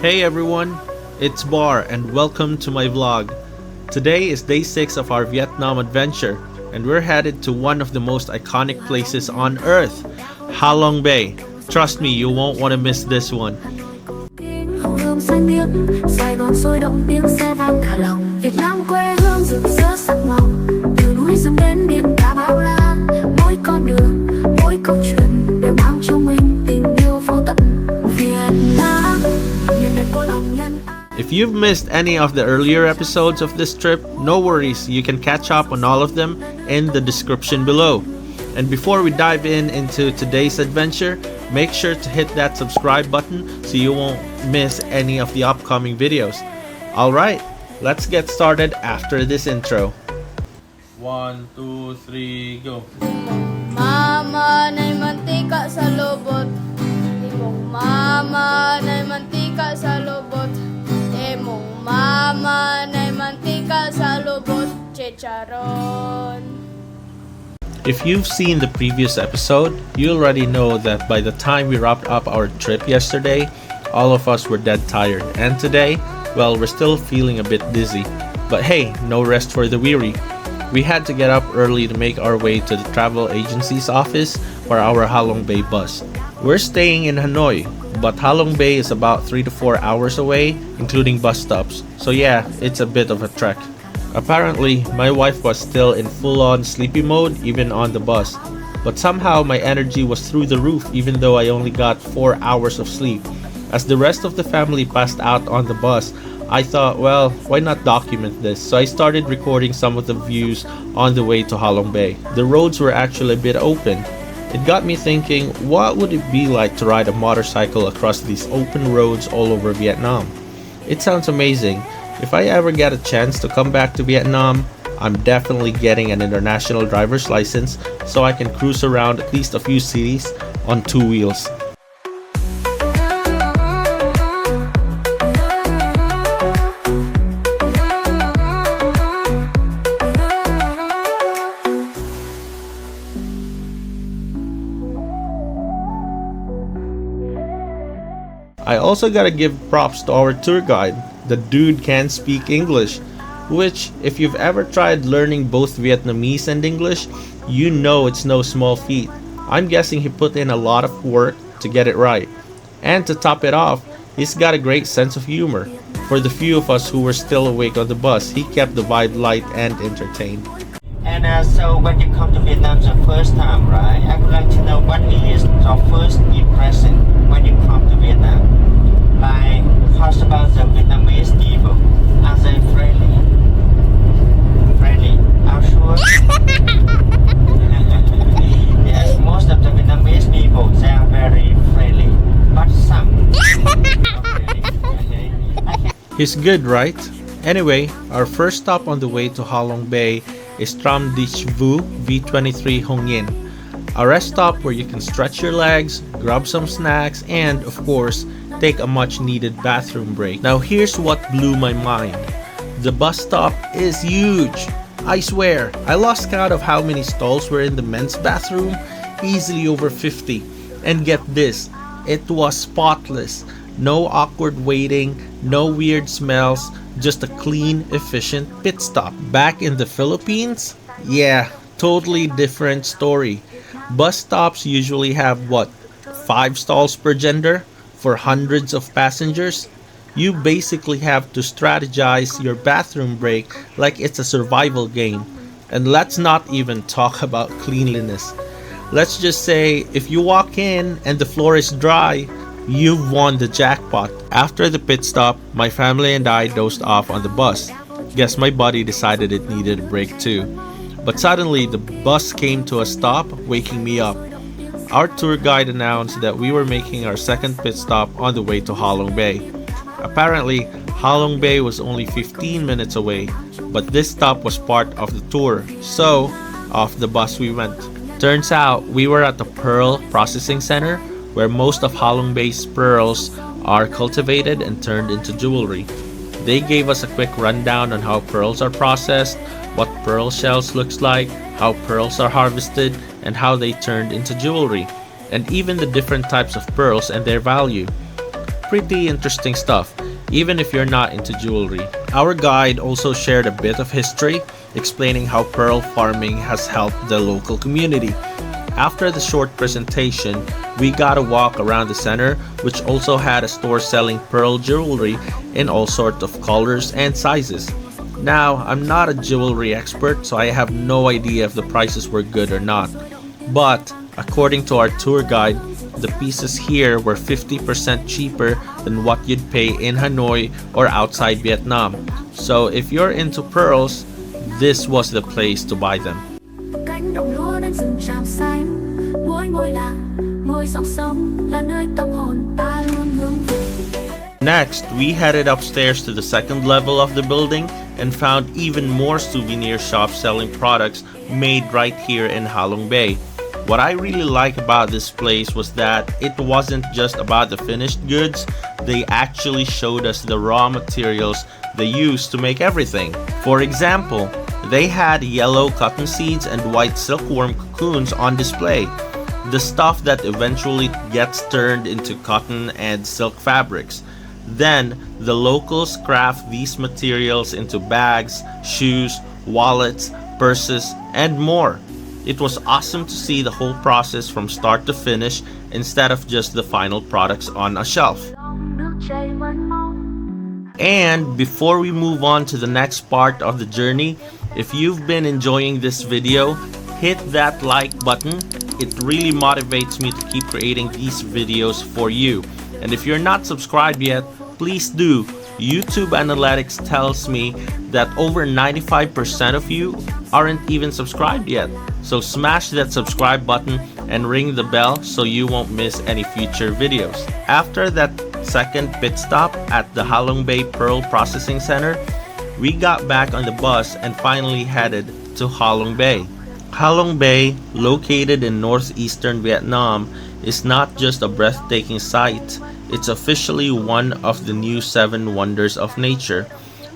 Hey everyone, it's Bar and welcome to my vlog. Today is day 6 of our Vietnam adventure and we're headed to one of the most iconic places on earth, Ha Long Bay. Trust me, you won't want to miss this one. If you've missed any of the earlier episodes of this trip, no worries, you can catch up on all of them in the description below. And before we dive into today's adventure, make sure to hit that subscribe button so you won't miss any of the upcoming videos. Alright, let's get started after this intro. 1, 2, 3, go. Mama nay mantika sa lubot. Imong mama nay mantika sa lubot. Imong mama nay mantika sa lubot. Chicharon. If you've seen the previous episode, you already know that by the time we wrapped up our trip yesterday, all of us were dead tired. And today, well, we're still feeling a bit dizzy. But hey, no rest for the weary. We had to get up early to make our way to the travel agency's office for our Ha Long Bay bus. We're staying in Hanoi, but Ha Long Bay is about 3 to 4 hours away, including bus stops. So yeah, it's a bit of a trek. Apparently, my wife was still in full-on sleepy mode even on the bus. But somehow my energy was through the roof even though I only got 4 hours of sleep. As the rest of the family passed out on the bus, I thought, well, why not document this? So I started recording some of the views on the way to Ha Long Bay. The roads were actually a bit open. It got me thinking, what would it be like to ride a motorcycle across these open roads all over Vietnam? It sounds amazing. If I ever get a chance to come back to Vietnam, I'm definitely getting an international driver's license so I can cruise around at least a few cities on 2 wheels. I also gotta give props to our tour guide. The dude can speak English, which, if you've ever tried learning both Vietnamese and English, you know it's no small feat. I'm guessing he put in a lot of work to get it right. And to top it off, he's got a great sense of humor. For the few of us who were still awake on the bus, he kept the vibe light and entertained. And so when you come to Vietnam the first time, right, I would like to know what is your first impression when you come to Vietnam? Like, how's about the Vietnamese people? Are they friendly? Friendly? I'm sure. Yes, most of the Vietnamese people, they are very friendly. But some. Okay. He's good, right? Anyway, our first stop on the way to Ha Long Bay is Tram Dich Vu V23 Hong Yen, a rest stop where you can stretch your legs, grab some snacks, and of course, take a much needed bathroom break. Now here's what blew my mind. The bus stop is huge. I swear, I lost count of how many stalls were in the men's bathroom, easily over 50. And get this, it was spotless. No awkward waiting, no weird smells, just a clean, efficient pit stop. Back in the Philippines? Yeah, totally different story. Bus stops usually have what, 5 stalls per gender? For hundreds of passengers? You basically have to strategize your bathroom break like it's a survival game. And let's not even talk about cleanliness. Let's just say if you walk in and the floor is dry, you've won the jackpot. After the pit stop, my family and I dozed off on the bus. Guess my body decided it needed a break too. But suddenly the bus came to a stop, waking me up. Our tour guide announced that we were making our second pit stop on the way to Ha Long Bay. Apparently, Ha Long Bay was only 15 minutes away, but this stop was part of the tour, so off the bus we went. Turns out we were at the Pearl Processing Center, where most of Ha Long Bay's pearls are cultivated and turned into jewelry. They gave us a quick rundown on how pearls are processed, what pearl shells looks like, how pearls are harvested, and how they turned into jewelry, and even the different types of pearls and their value. pretty interesting stuff, even if you're not into jewelry. Our guide also shared a bit of history, explaining how pearl farming has helped the local community. After the short presentation, we got a walk around the center, which also had a store selling pearl jewelry in all sorts of colors and sizes. Now, I'm not a jewelry expert, so I have no idea if the prices were good or not. But, according to our tour guide, the pieces here were 50% cheaper than what you'd pay in Hanoi or outside Vietnam. So if you're into pearls, this was the place to buy them. Cánh đồng lúa đến rừng tràm xanh, mỗi ngôi làng, mỗi dòng sông là nơi tâm hồn ta luôn hướng về. Next, we headed upstairs to the second level of the building and found even more souvenir shops selling products made right here in Halong Bay. What I really like about this place was that it wasn't just about the finished goods, they actually showed us the raw materials they used to make everything. For example, they had yellow cotton seeds and white silkworm cocoons on display, the stuff that eventually gets turned into cotton and silk fabrics. Then, the locals craft these materials into bags, shoes, wallets, purses, and more. It was awesome to see the whole process from start to finish instead of just the final products on a shelf. And before we move on to the next part of the journey, if you've been enjoying this video, hit that like button. It really motivates me to keep creating these videos for you. And if you're not subscribed yet, please do. YouTube analytics tells me that over 95% of you aren't even subscribed yet. So smash that subscribe button and ring the bell so you won't miss any future videos. After that second pit stop at the Halong Bay Pearl Processing Center, we got back on the bus and finally headed to Halong Bay. Halong Bay, located in northeastern Vietnam, is not just a breathtaking sight, it's officially one of the new 7 wonders of nature.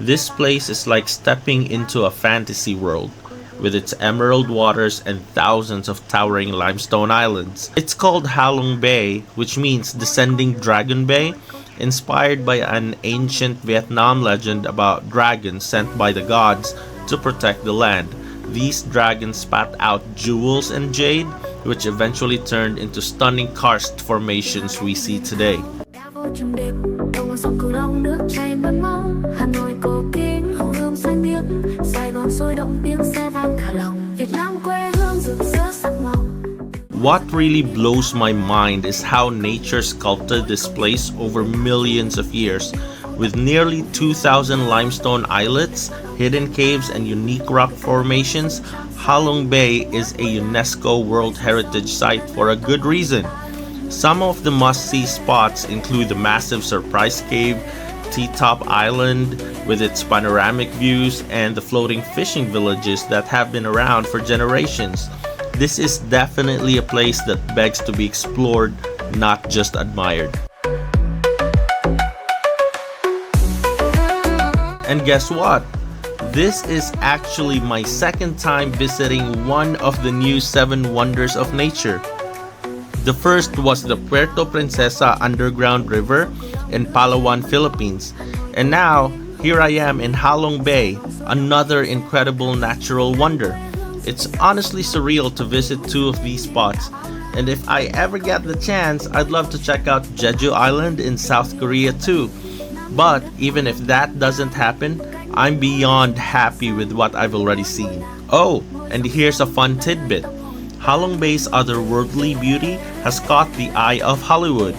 This place is like stepping into a fantasy world, with its emerald waters and thousands of towering limestone islands. It's called Halong Bay, which means descending dragon bay, inspired by an ancient Vietnam legend about dragons sent by the gods to protect the land. These dragons spat out jewels and jade, which eventually turned into stunning karst formations we see today. What really blows my mind is how nature sculpted this place over millions of years. With nearly 2,000 limestone islets, hidden caves, and unique rock formations, Halong Bay is a UNESCO World Heritage Site for a good reason. Some of the must-see spots include the massive Surprise Cave, T-Top Island with its panoramic views, and the floating fishing villages that have been around for generations. This is definitely a place that begs to be explored, not just admired. And guess what? This is actually my second time visiting one of the new 7 wonders of nature. The first was the Puerto Princesa Underground River in Palawan, Philippines. And now, here I am in Halong Bay, another incredible natural wonder. It's honestly surreal to visit 2 of these spots. And if I ever get the chance, I'd love to check out Jeju Island in South Korea too. But even if that doesn't happen, I'm beyond happy with what I've already seen. Oh, and here's a fun tidbit. Halong Bay's otherworldly beauty has caught the eye of Hollywood.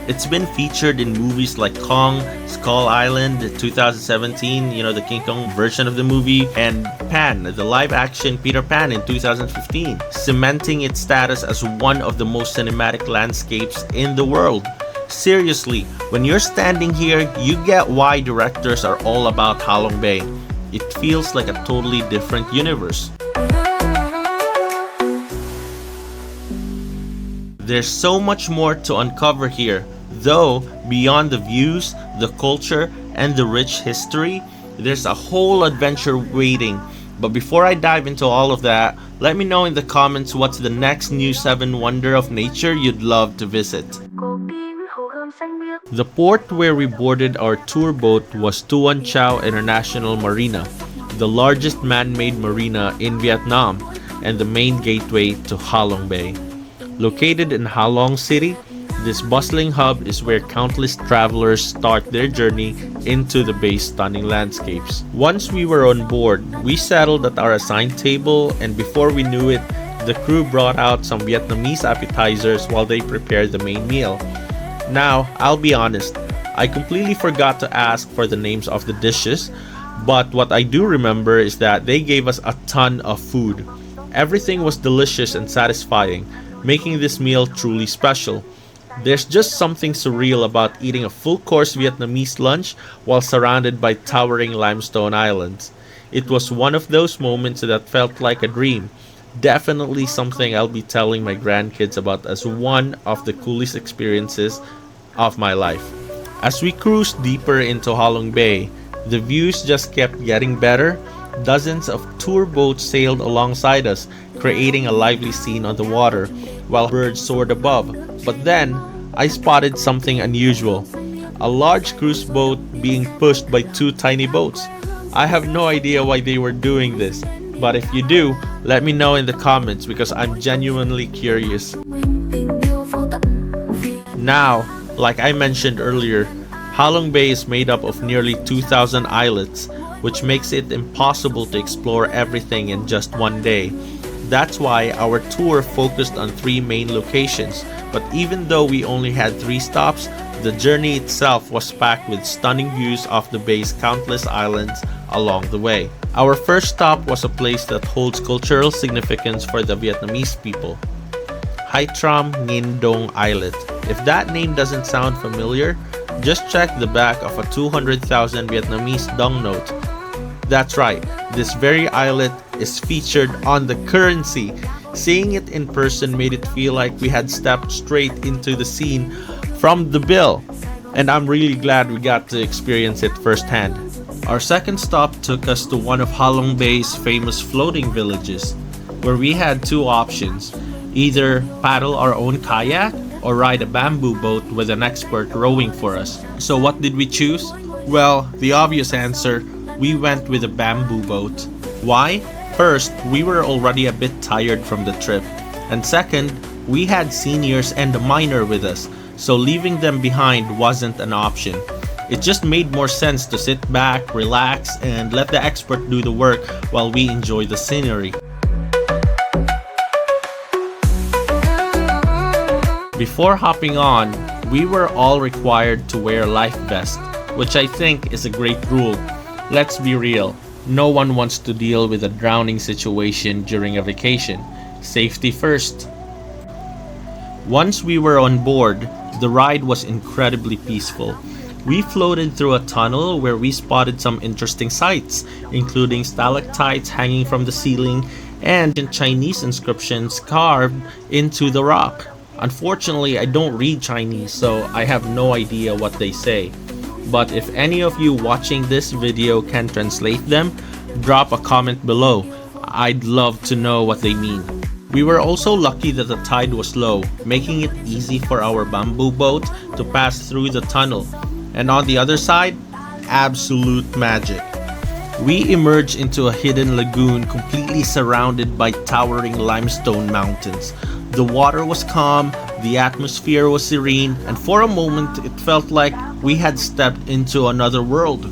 It's been featured in movies like Cung, Skull Island 2017, the King Kong version of the movie, and Pan, the live-action Peter Pan in 2015, cementing its status as one of the most cinematic landscapes in the world. Seriously, when you're standing here, you get why directors are all about Halong Bay. It feels like a totally different universe. There's so much more to uncover here, though beyond the views, the culture, and the rich history, there's a whole adventure waiting. But before I dive into all of that, let me know in the comments what's the next new 7 wonder of nature you'd love to visit. Cô kín hồ vườn xanh biếc. The port where we boarded our tour boat was Tuan Chau International Marina, the largest man-made marina in Vietnam and the main gateway to Halong Bay. Located in Halong City, this bustling hub is where countless travelers start their journey into the bay's stunning landscapes. Once we were on board, we settled at our assigned table, and before we knew it, the crew brought out some Vietnamese appetizers while they prepared the main meal. Now, I'll be honest, I completely forgot to ask for the names of the dishes, but what I do remember is that they gave us a ton of food. Everything was delicious and satisfying, making this meal truly special. There's just something surreal about eating a full-course Vietnamese lunch while surrounded by towering limestone islands. It was one of those moments that felt like a dream. Definitely something I'll be telling my grandkids about as one of the coolest experiences of my life. As we cruised deeper into Halong Bay, the views just kept getting better. Dozens of tour boats sailed alongside us, creating a lively scene on the water, while birds soared above. But then, I spotted something unusual. A large cruise boat being pushed by two tiny boats. I have no idea why they were doing this, but if you do, let me know in the comments because I'm genuinely curious. Now, like I mentioned earlier, Halong Bay is made up of nearly 2,000 islets, which makes it impossible to explore everything in just one day. That's why our tour focused on 3 main locations, but even though we only had 3 stops, the journey itself was packed with stunning views of the bay's countless islands along the way. Our first stop was a place that holds cultural significance for the Vietnamese people, Hai Tram Nghien Dong Islet. If that name doesn't sound familiar, just check the back of a 200,000 Vietnamese dong note. That's right, this very islet is featured on the currency. Seeing it in person made it feel like we had stepped straight into the scene from the bill, and I'm really glad we got to experience it firsthand. Our second stop took us to one of Halong Bay's famous floating villages, where we had 2 options: either paddle our own kayak or ride a bamboo boat with an expert rowing for us. So what did we choose? Well, the obvious answer, we went with a bamboo boat. Why? First, we were already a bit tired from the trip, and second, we had seniors and a minor with us, so leaving them behind wasn't an option. It just made more sense to sit back, relax, and let the expert do the work while we enjoy the scenery. Before hopping on, we were all required to wear life vests, which I think is a great rule. Let's be real, no one wants to deal with a drowning situation during a vacation. Safety first. Once we were on board, the ride was incredibly peaceful. We floated through a tunnel where we spotted some interesting sights, including stalactites hanging from the ceiling and Chinese inscriptions carved into the rock. Unfortunately, I don't read Chinese, so I have no idea what they say. But if any of you watching this video can translate them, drop a comment below. I'd love to know what they mean. We were also lucky that the tide was low, making it easy for our bamboo boat to pass through the tunnel. And on the other side, absolute magic. We emerged into a hidden lagoon completely surrounded by towering limestone mountains. The water was calm, the atmosphere was serene, and for a moment it felt like we had stepped into another world.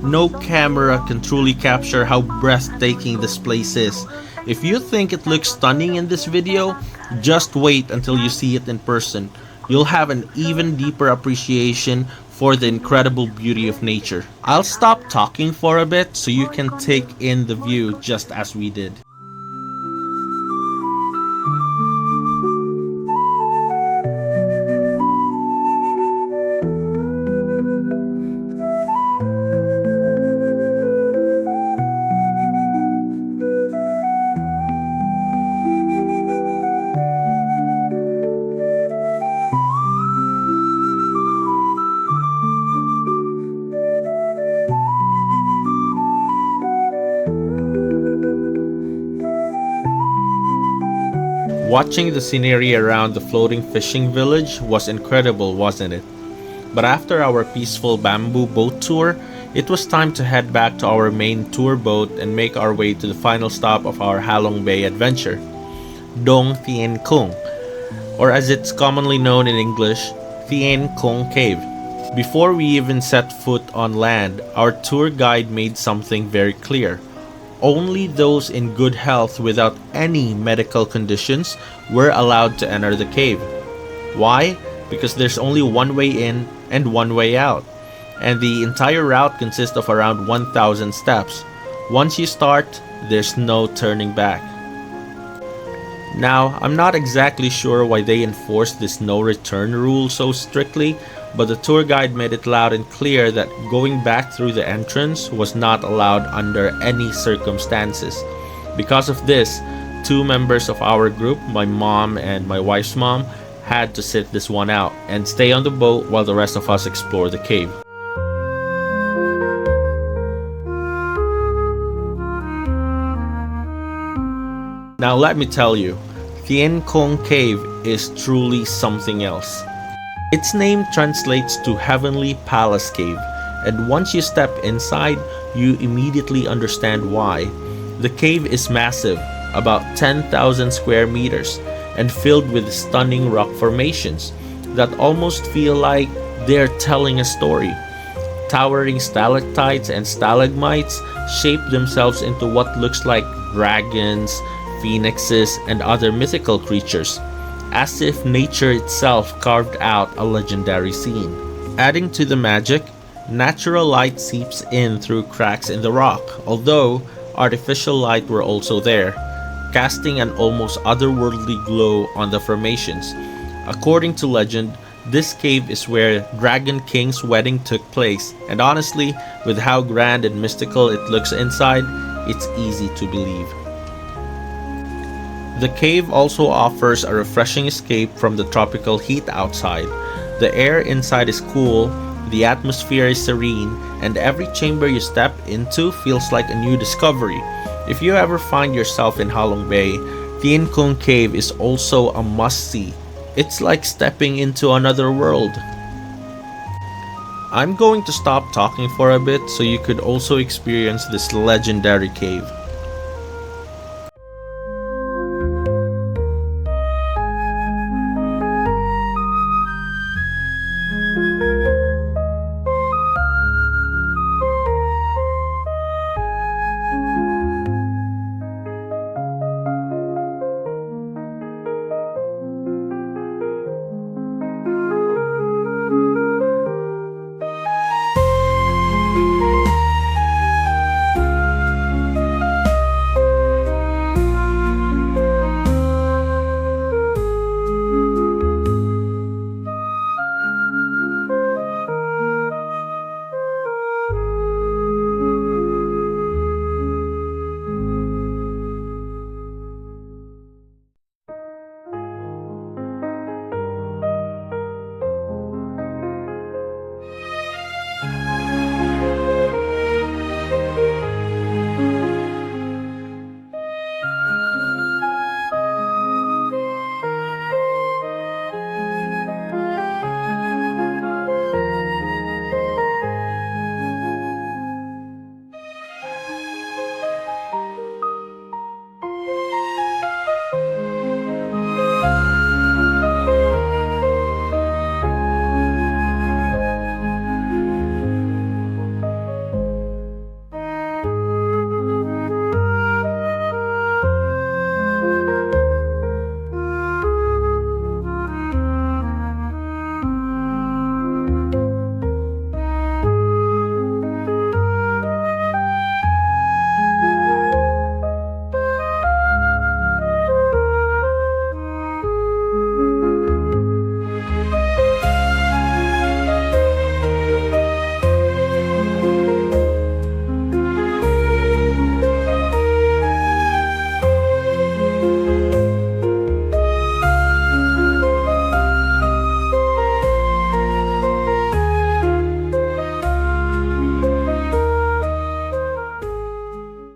No camera can truly capture how breathtaking this place is. If you think it looks stunning in this video, just wait until you see it in person. You'll have an even deeper appreciation for the incredible beauty of nature. I'll stop talking for a bit so you can take in the view just as we did. Watching the scenery around the floating fishing village was incredible, wasn't it? But after our peaceful bamboo boat tour, it was time to head back to our main tour boat and make our way to the final stop of our Halong Bay adventure, Dong Thien Cung, or as it's commonly known in English, Thien Cung Cave. Before we even set foot on land, our tour guide made something very clear. Only those in good health without any medical conditions were allowed to enter the cave. Why? Because there's only one way in and one way out, and the entire route consists of around 1,000 steps. Once you start, there's no turning back. Now, I'm not exactly sure why they enforced this no return rule so strictly, but the tour guide made it loud and clear that going back through the entrance was not allowed under any circumstances. Because of this, 2 members of our group, my mom and my wife's mom, had to sit this one out and stay on the boat while the rest of us explore the cave. Now let me tell you, Thien Cung Cave is truly something else. Its name translates to Heavenly Palace Cave, and once you step inside, you immediately understand why. The cave is massive, about 10,000 square meters, and filled with stunning rock formations that almost feel like they're telling a story. Towering stalactites and stalagmites shape themselves into what looks like dragons, phoenixes, and other mythical creatures, as if nature itself carved out a legendary scene. Adding to the magic, natural light seeps in through cracks in the rock, although artificial light were also there, casting an almost otherworldly glow on the formations. According to legend, this cave is where Dragon King's wedding took place, and honestly, with how grand and mystical it looks inside, it's easy to believe. The cave also offers a refreshing escape from the tropical heat outside. The air inside is cool, the atmosphere is serene, and every chamber you step into feels like a new discovery. If you ever find yourself in Halong Bay, Thien Cung Cave is also a must-see. It's like stepping into another world. I'm going to stop talking for a bit so you could also experience this legendary cave.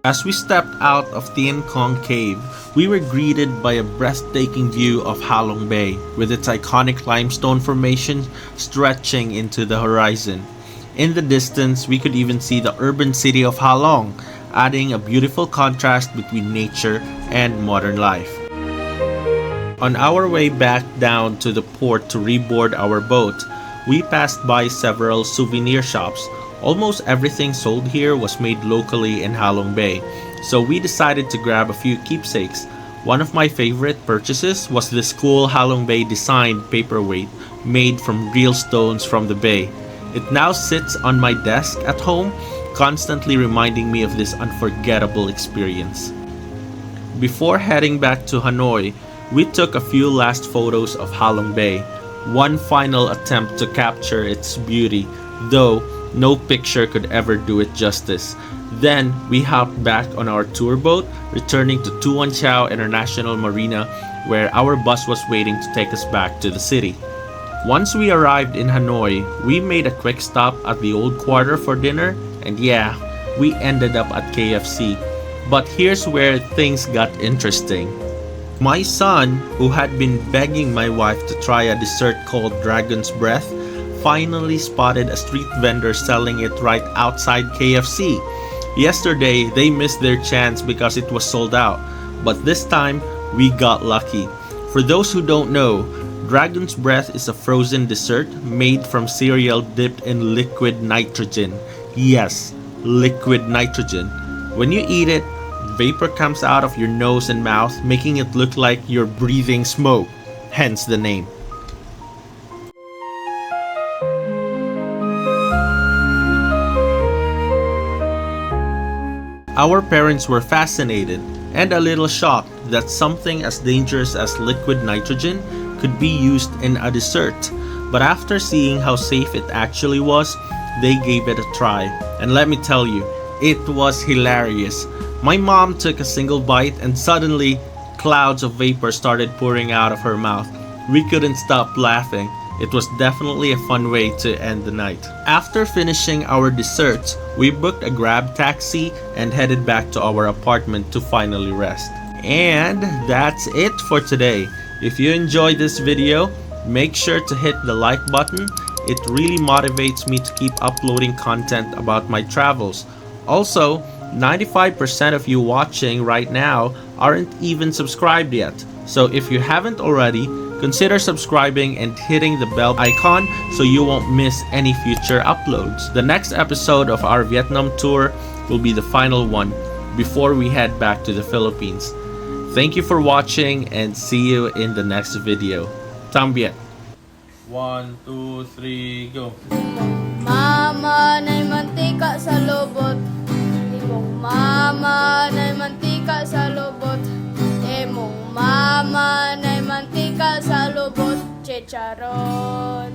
As we stepped out of Thien Cave, we were greeted by a breathtaking view of Halong Bay with its iconic limestone formation stretching into the horizon. In the distance, we could even see the urban city of Halong, adding a beautiful contrast between nature and modern life. On our way back down to the port to reboard our boat, we passed by several souvenir shops. Almost everything sold here was made locally in Halong Bay, so we decided to grab a few keepsakes. One of my favorite purchases was this cool Halong Bay designed paperweight made from real stones from the bay. It now sits on my desk at home, constantly reminding me of this unforgettable experience. Before heading back to Hanoi, we took a few last photos of Halong Bay, one final attempt to capture its beauty, though no picture could ever do it justice. Then we hopped back on our tour boat, returning to Tuan Chau International Marina, where our bus was waiting to take us back to the city. Once we arrived in Hanoi, we made a quick stop at the old quarter for dinner, and yeah, we ended up at KFC. But here's where things got interesting. My son, who had been begging my wife to try a dessert called Dragon's Breath, finally spotted a street vendor selling it right outside KFC. Yesterday, they missed their chance because it was sold out, but this time, we got lucky. For those who don't know, Dragon's Breath is a frozen dessert made from cereal dipped in liquid nitrogen. Yes, liquid nitrogen. When you eat it, vapor comes out of your nose and mouth, making it look like you're breathing smoke, hence the name. Our parents were fascinated and a little shocked that something as dangerous as liquid nitrogen could be used in a dessert. But after seeing how safe it actually was, they gave it a try. And let me tell you, it was hilarious. My mom took a single bite and suddenly clouds of vapor started pouring out of her mouth. We couldn't stop laughing. It was definitely a fun way to end the night. After finishing our desserts, we booked a Grab taxi and headed back to our apartment to finally rest. And that's it for today. If you enjoyed this video, make sure to hit the like button. It really motivates me to keep uploading content about my travels. Also, 95% of you watching right now aren't even subscribed yet. So if you haven't already, consider subscribing and hitting the bell icon so you won't miss any future uploads. The next episode of our Vietnam tour will be the final one before we head back to the Philippines. Thank you for watching and see you in the next video. Tạm biệt. 1, 2, 3, go. Mama nay mantika sa lubot. Imong mama nay mantika sa lubot. Imong mama nay mantika sa lubot. Chicharon.